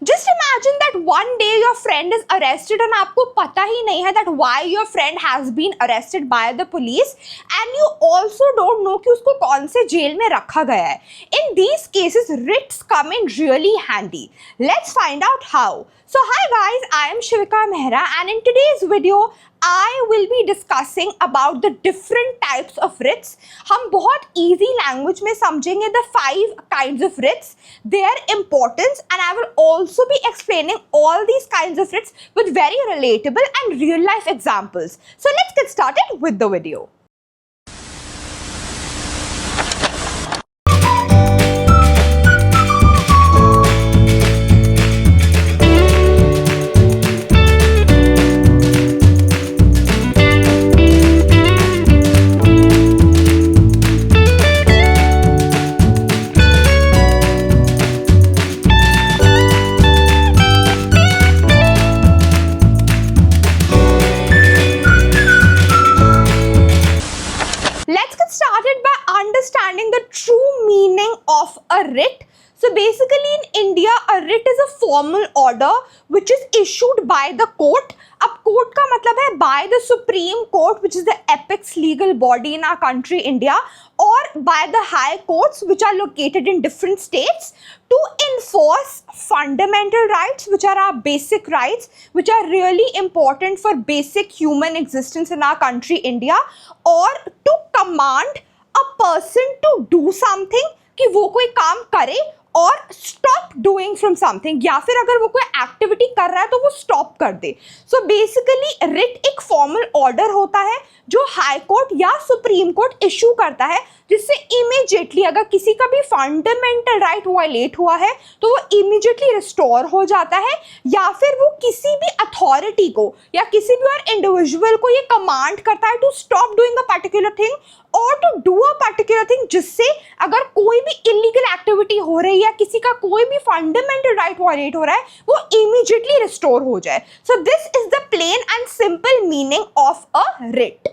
Just imagine that one day your friend is arrested and आपको पता ही नहीं है that why your friend has been arrested by the police and you also don't know कि उसको कौन से jail में रखा गया है. In these cases, writs come in really handy. Let's find out how. So hi guys, I am Shivika Mehra and in today's video I will be discussing about the different types of writs. हम बहुत easy language में समझेंगे the 5 kinds of writs, their importance, and I will also be explaining all these kinds of writs with very relatable and real life examples. So let's get started with the video. Understanding the true meaning of a writ. So basically in India, a writ is a formal order which is issued by the court. अब court का मतलब है by the Supreme Court, which is the apex legal body in our country India, or by the high courts which are located in different states to enforce fundamental rights, which are our basic rights, which are really important for basic human existence in our country India, or to command a person to do something कि वो कोई काम करे और stop doing from something, या फिर अगर वो कोई एक्टिविटी कर रहा है तो वो स्टॉप कर दे. सो बेसिकली रिट एक फॉर्मल ऑर्डर होता है जो हाई कोर्ट या सुप्रीम कोर्ट इशू करता है, जिससे इमीडिएटली अगर किसी का भी फंडामेंटल राइट वायलेट हुआ है तो वो इमीडिएटली रिस्टोर हो जाता है, या फिर वो किसी भी अथॉरिटी को या किसी भी और इंडिविजुअल को ये कमांड करता है to stop doing a particular thing और to do a particular thing, जिससे अगर कोई भी इलीगल एक्टिविटी हो रही है या किसी का कोई भी फंडामेंटल राइट वायलेट हो रहा है वो इमीडिएटली रिस्टोर हो जाए. So this is the plain and simple meaning of a writ.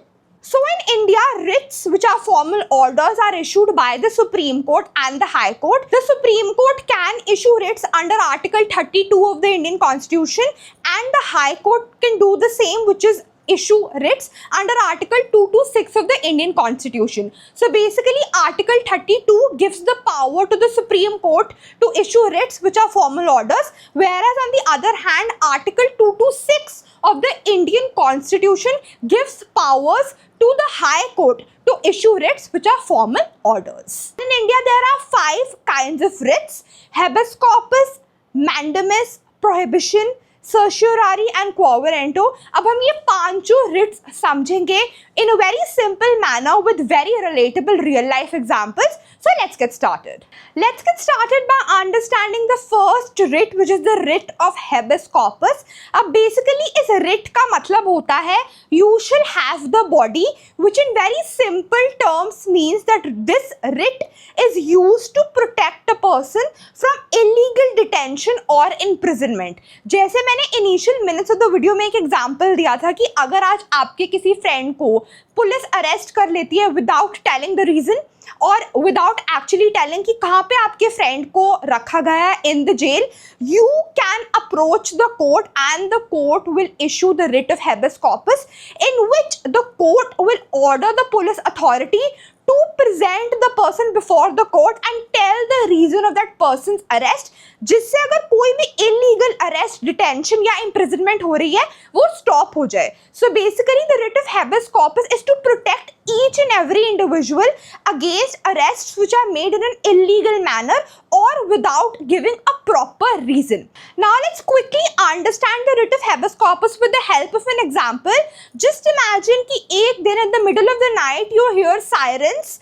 So in India, writs, which are formal orders, are issued by the Supreme Court and the High Court. The Supreme Court can issue writs under Article 32 of the Indian Constitution, and the High Court can do the same, which is issue writs under Article 2 to 6 of the Indian Constitution. So basically Article 32 gives the power to the Supreme Court to issue writs which are formal orders, whereas on the other hand Article 2 to 6 of the Indian Constitution gives powers to the High Court to issue writs which are formal orders. In India there are 5 kinds of writs: habeas corpus, mandamus, prohibition, certiorari and quo warranto. अब हम ये पांचों writs समझेंगे in a very simple manner with very relatable real life examples. So let's get started. Let's get started by understanding the first writ, which is the writ of habeas corpus. अब basically इस writ का मतलब होता है you shall have the body, which in very simple terms means that this writ is used to protect a person from illegal detention or imprisonment. जैसे मैंने initial minutes of the video में एक example दिया था कि अगर आज आपके किसी फ्रेंड को पुलिस अरेस्ट कर लेती है विदाउट टेलिंग द रीजन और विदाउट एक्चुअली टेलिंग कि कहाँ पे आपके फ्रेंड को रखा गया है in the jail, you can approach the court and the court will issue the writ of habeas corpus, in which the court will order the police authority to present the person before the court and tell the reason of that person's arrest, जिससे अगर कोई भी illegal arrest, detention या imprisonment हो रही है वो stop हो जाए. So basically the writ of habeas corpus is to protect each and every individual against arrests which are made in an illegal manner or without giving a proper reason. Now let's quickly understand the writ of habeas corpus with the help of an example. Just imagine कि एक दिन in the middle of the night you hear sirens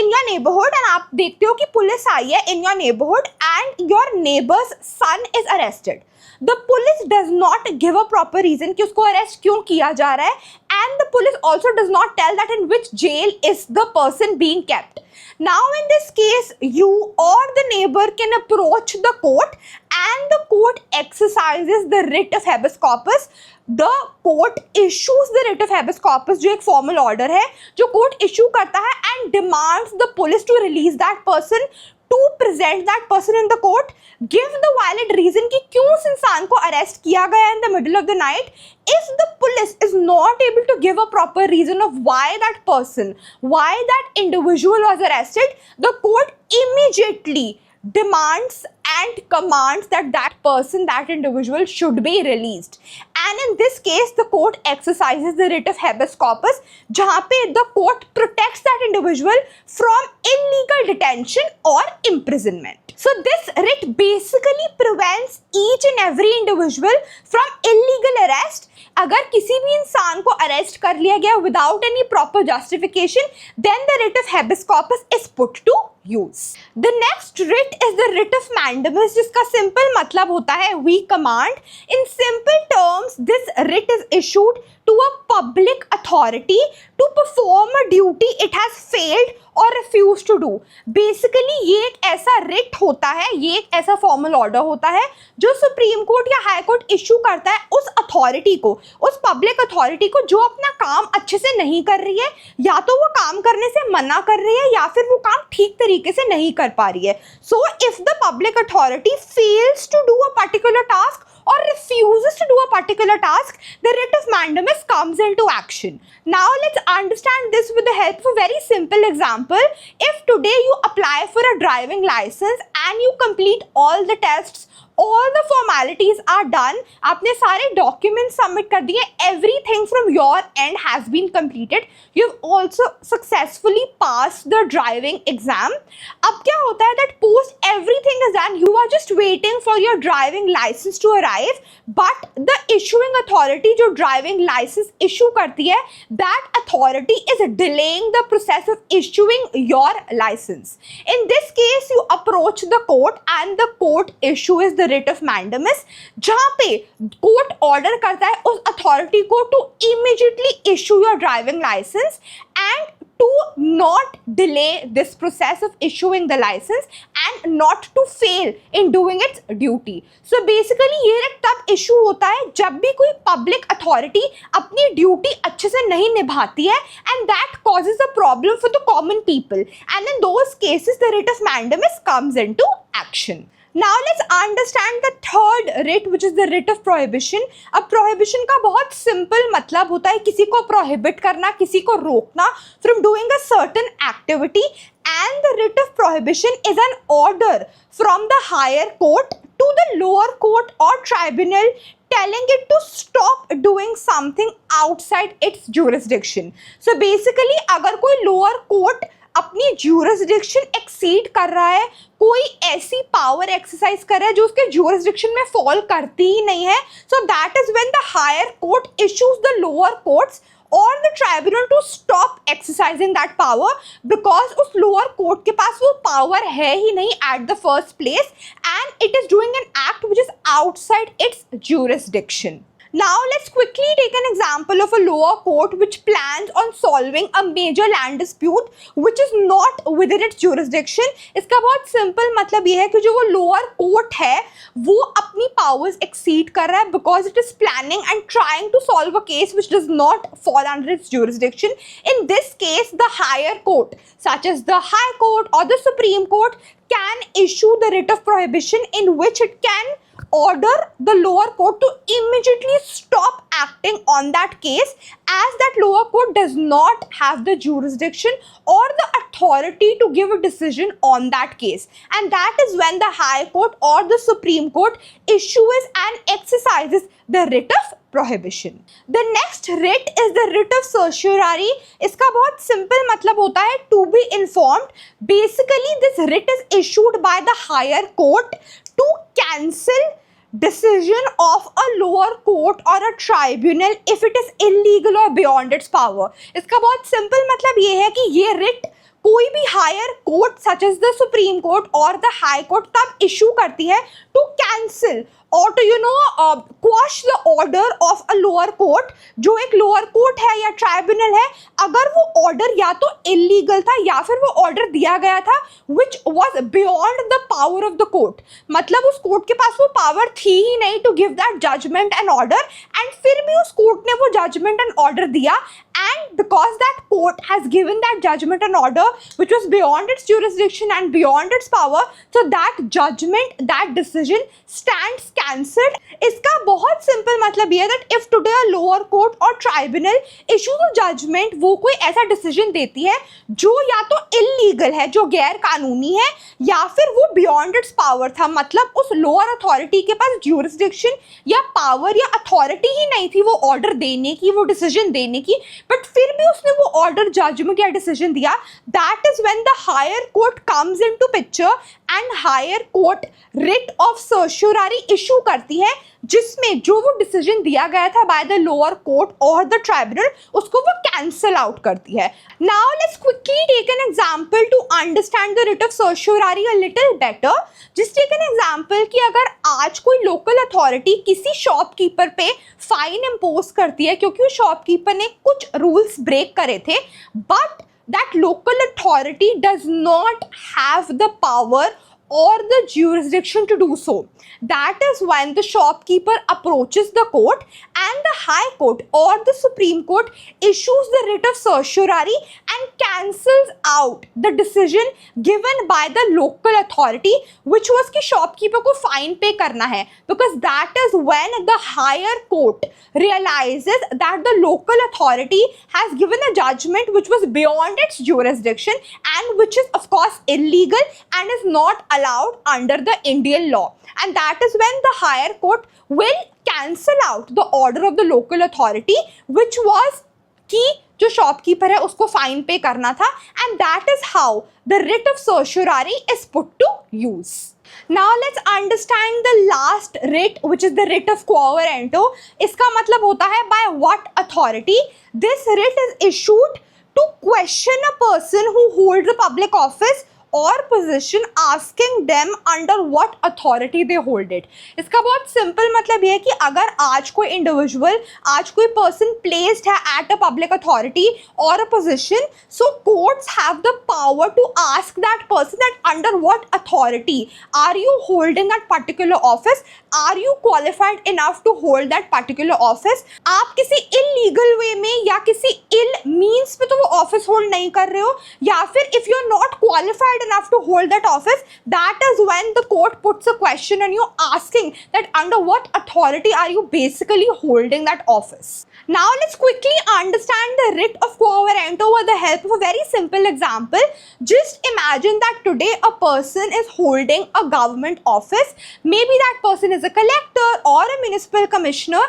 in your neighborhood and आप देखते हो कि police आई है in your neighborhood and your neighbor's son is arrested. The police does not give a proper reason कि उसको arrest क्यों किया जा रहा है, and the police also does not tell that in which jail is the person being kept. Now in this case, you or the neighbor can approach the court and the court exercises the writ of habeas corpus. The court issues the writ of habeas corpus, जो एक formal order है जो court issue करता है and demands the police to release that person, to present that person in the court, give the valid reason कि इंसान को arrest किया गया in the middle of the night, if the police is not able to give a proper reason of why that individual was arrested, the court immediately demands and commands that that person, that individual should be released. And in this case, the court exercises the writ of habeas corpus, जहाँ पे the court protects that individual from illegal detention or imprisonment. So this writ basically prevents each and every individual from illegal arrest. अगर किसी भी इंसान को arrest कर लिया गया without any proper justification, then the writ of habeas corpus is put to use. The next writ is the writ of mandamus, जिसका simple मतलब होता है we command. In simple terms, this writ is issued to a public authority to perform a duty it has failed or refused to do. Basically ये एक ऐसा writ होता है, ये एक ऐसा फॉर्मल ऑर्डर होता है जो सुप्रीम कोर्ट या हाई कोर्ट इशू करता है उस अथॉरिटी को, उस पब्लिक अथॉरिटी को जो अपना काम अच्छे से नहीं कर रही है, या तो वो काम करने से मना कर रही है या फिर वो काम ठीक तरीके से नहीं कर पा रही है. So if the public authority fails to do a particular task or refuses to do a particular task, the writ of mandamus comes into action. Now let's understand this with the help of a very simple example. If today you apply for a driving license and you complete all the tests, all the formalities are done, आपने सारे documents submit कर दिए, everything from your end has been completed, you've also successfully passed the driving exam. अब क्या होता है that post everything is done, you are just waiting for your driving license to arrive, but the issuing authority जो driving license issue करती है, that authority is delaying the process of issuing your license. In this case, you approach the court and the court issues the writ of mandamus, जहाँ पे court order करता है उस authority को to immediately issue your driving licence and to not delay this process of issuing the license and not to fail in doing its duty. So basically ये writ तब issue होता है जब भी कोई पब्लिक अथॉरिटी अपनी duty अच्छे से नहीं निभाती है and that causes a problem for the common people, and in those cases the writ of mandamus comes into action. Now let's understand the third writ, which is the writ of prohibition. अब prohibition का बहुत simple मतलब होता है किसी को prohibit करना, किसी को रोकना from doing a certain activity, and the writ of prohibition is an order from the higher court to the lower court or tribunal telling it to stop doing something outside its jurisdiction. So basically अगर कोई lower court अपनी jurisdiction exceed कर रहा है, कोई ऐसी power exercise कर रहा है जो उसके jurisdiction में फॉल करती ही नहीं है, so that is when the higher court issues the lower courts or the tribunal to stop exercising that power, because उस lower court के पास वो power है ही नहीं at the first place, and it is doing an act which is outside its jurisdiction. Now let's quickly take an example of a lower court which plans on solving a major land dispute which is not within its jurisdiction. इसका बहुत simple मतलब ये है कि जो वो lower court है वो अपनी powers exceed कर रहा है because it is planning and trying to solve a case which does not fall under its jurisdiction. In this case, the higher court, such as the High Court or the Supreme Court, can issue the writ of prohibition in which it can order the lower court to immediately stop acting on that case, as that lower court does not have the jurisdiction or the authority to give a decision on that case, and that is when the High Court or the Supreme Court issues and exercises the writ of prohibition. The next writ is the writ of certiorari. इसका बहुत simple मतलब होता है to be informed. Basically this writ is issued by the higher court to cancel decision of a lower court or a tribunal if it is illegal or beyond its power. इसका बहुत simple मतलब ये है कि ये writ कोई भी higher court such as the Supreme Court or the High Court तब issue करती है to cancel or to quash the order of a lower court. जो एक lower court है या tribunal है, अगर वो order या तो illegal था या फिर वो order दिया गया था which was beyond the power of the court, मतलब उस court के पास वो power थी ही नहीं to give that judgment and order, and फिर भी उस court ने वो judgment and order दिया and because that court has given that judgment and order which was beyond its jurisdiction and beyond its power, so that judgment, that decision stands cancelled. इसका बहुत simple मतलब ये है that if today a lower court or tribunal issues a judgment, वो कोई ऐसा decision देती है जो या तो illegal है, जो गैर कानूनी है, या फिर वो beyond its power था, मतलब उस lower authority के पास jurisdiction या power या authority ही नहीं थी वो order देने की, वो decision देने की, but फिर भी उसने वो order, judgment या decision दिया. That is when the higher court comes into picture and higher court writ of certiorari issue करती है, जिसमें जो वो डिसीजन दिया गया था बाय द लोअर कोर्ट और द ट्राइब्यूनल, उसको वो कैंसल आउट करती है. Now let's quickly take an example to understand the writ of certiorari a little better. Just take an example कि अगर आज कोई लोकल अथॉरिटी किसी शॉपकीपर पे फाइन इम्पोज करती है क्योंकि उस शॉपकीपर ने कुछ रूल्स ब्रेक करे थे, but that local authority does not have the power or the jurisdiction to do so. That is when the shopkeeper approaches the court and the high court or the supreme court issues the writ of certiorari and cancels out the decision given by the local authority, which was कि shopkeeper को fine pay करना है, because that is when the higher court realizes that the local authority has given a judgment which was beyond its jurisdiction and which is of course illegal and is not allowed under the Indian law. And that is when the higher court will cancel out the order of the local authority which was कि जो shopkeeper है उसको fine पे करना था, and that is how the writ of certiorari is put to use. Now let's understand the last writ, which is the writ of quo warranto. इसका मतलब होता है by what authority this writ is issued to question a person who holds a public office और position, asking them under what authority they hold it. इसका बहुत simple मतलब ये है कि अगर आज कोई इंडिविजुअल, आज कोई पर्सन प्लेस्ड है एट अ पब्लिक अथॉरिटी और a position, so courts have the power to ask that person that under what authority are you holding that particular office, are you qualified enough to hold that particular office. आप किसी illegal वे में या किसी इल means पे तो वो office hold नहीं कर रहे हो, या फिर if you are not qualified enough to hold that office, that is when the court puts a question on you asking that under what authority are you basically holding that office. Now let's quickly understand the writ of quo warranto with the help of a very simple example. Just imagine that today a person is holding a government office. Maybe that person is a collector or a municipal commissioner,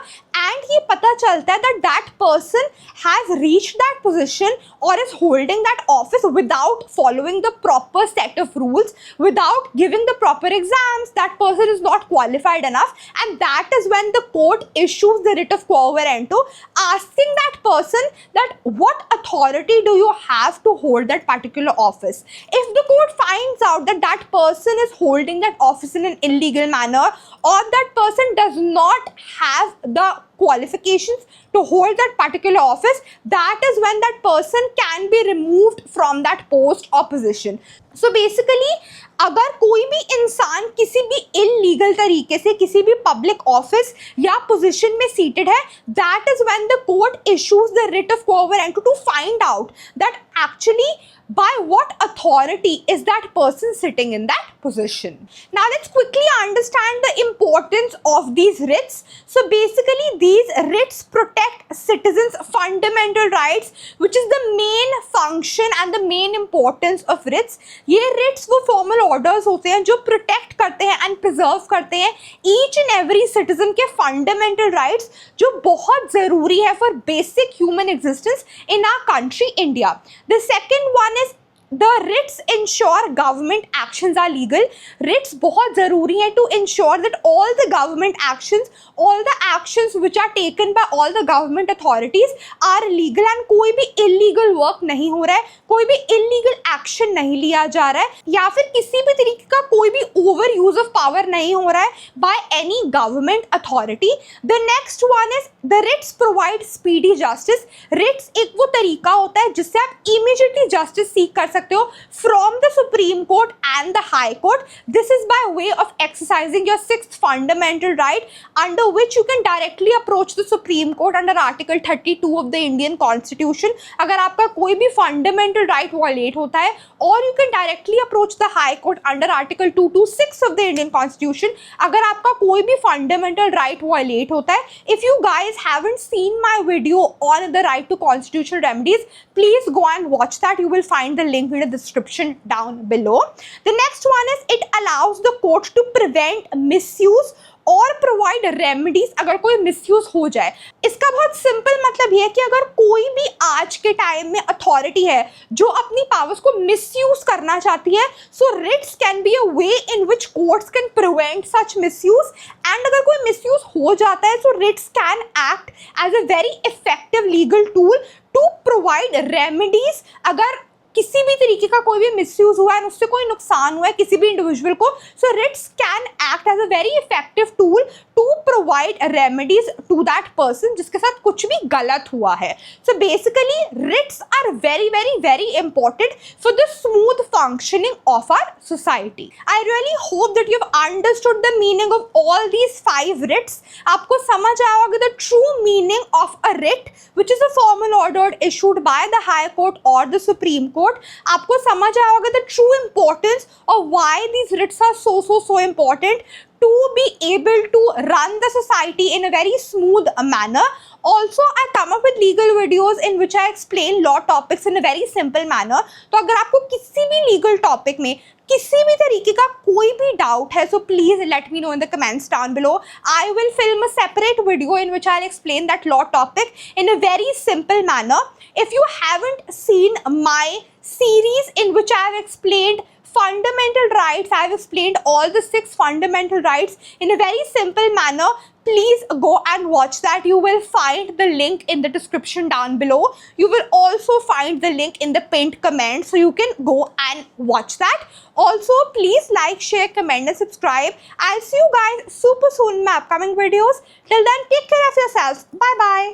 and ये पता चलता है that that person has reached that position or is holding that office without following the proper set of rules, without giving the proper exams. That person is not qualified enough, and that is when the court issues the writ of quo warranto asking that person that what authority do you have to hold that particular office. If the court finds out that that person is holding that office in an illegal manner, or that person does not have the qualifications to hold that particular office, that is when that person can be removed from that post or position. So basically अगर कोई भी इंसान किसी भी illegal तरीके से किसी भी पब्लिक ऑफिस या पोजीशन में सीटेड है, that is when the court issues the writ of quo warranto to find out that actually by what authority is that person sitting in that position. Now let's quickly understand the importance of these writs. So basically these writs protect citizens' fundamental rights, which is the main function and the main importance of writs. ये writs वो formal orders होते हैं जो protect करते हैं and preserve करते हैं each and every citizen के fundamental rights, जो बहुत ज़रूरी है for basic human existence in our country India. The second one is the writs ensure government actions are legal. Writs बहुत ज़रूरी हैं to ensure that all the government actions, all the actions which are taken by all the government authorities are legal, and कोई भी illegal work नहीं हो रहा है, कोई भी illegal action नहीं लिया जा रहा है, या फिर किसी भी तरीके का कोई भी over use of power नहीं हो रहा है by any government authority. The next one is the writs provide speedy justice. Writs एक वो तरीका होता है जिससे आप immediately justice seek कर सकते सकते हो from the Supreme Court and the High Court. This is by way of exercising your sixth fundamental right, under which you can directly approach the Supreme Court under Article 32 of the Indian Constitution. अगर आपका कोई भी fundamental right violate होता है, or you can directly approach the High Court under Article 226 of the Indian Constitution. अगर आपका कोई भी fundamental right violate होता है, if you guys haven't seen my video on the right to constitutional remedies, please go and watch that. You will find the link in the description down below. The next one is it allows the court to prevent misuse और provide remedies अगर कोई misuse हो जाए. इसका बहुत simple मतलब ये है कि अगर कोई भी आज के टाइम में अथॉरिटी है जो अपनी पावर्स को मिसयूज करना चाहती है, so writs can be a way in which courts can prevent such misuse. And अगर कोई मिसयूज हो जाता है, so writs can act as a very effective legal tool to provide remedies. अगर किसी भी तरीके का कोई भी मिसयूज हुआ है, उससे कोई नुकसान हुआ है किसी भी इंडिविजुअल को, so writs can act as a very effective tool to provide remedies to that person जिसके साथ कुछ भी गलत हुआ है. So basically writs are very very very important for the smooth functioning of our society. I really hope that you have understood the meaning of all these 5 writs. आपको समझ आया होगा the true meaning of a writ which is a formal order issued by the high court और the supreme court. आपको समझ आया होगा the true importance of why these writs are so important to be able to run the society in a very smooth manner. Also, I come up with legal videos in which I explain law topics in a very simple manner. तो अगर आपको किसी भी legal topic में किसी भी तरीके का कोई भी डाउट है, so please let me know in the comments down below. I will film a separate video in which I'll explain that law topic in a very simple manner. If you haven't seen my series in which I have explained fundamental rights, I have explained all the 6 fundamental rights in a very simple manner, please go and watch that. You will find the link in the description down below. You will also find the link in the pinned comment, so you can go and watch that. Also, please like, share, comment and subscribe. I'll see you guys super soon in my upcoming videos. Till then, take care of yourselves. Bye bye.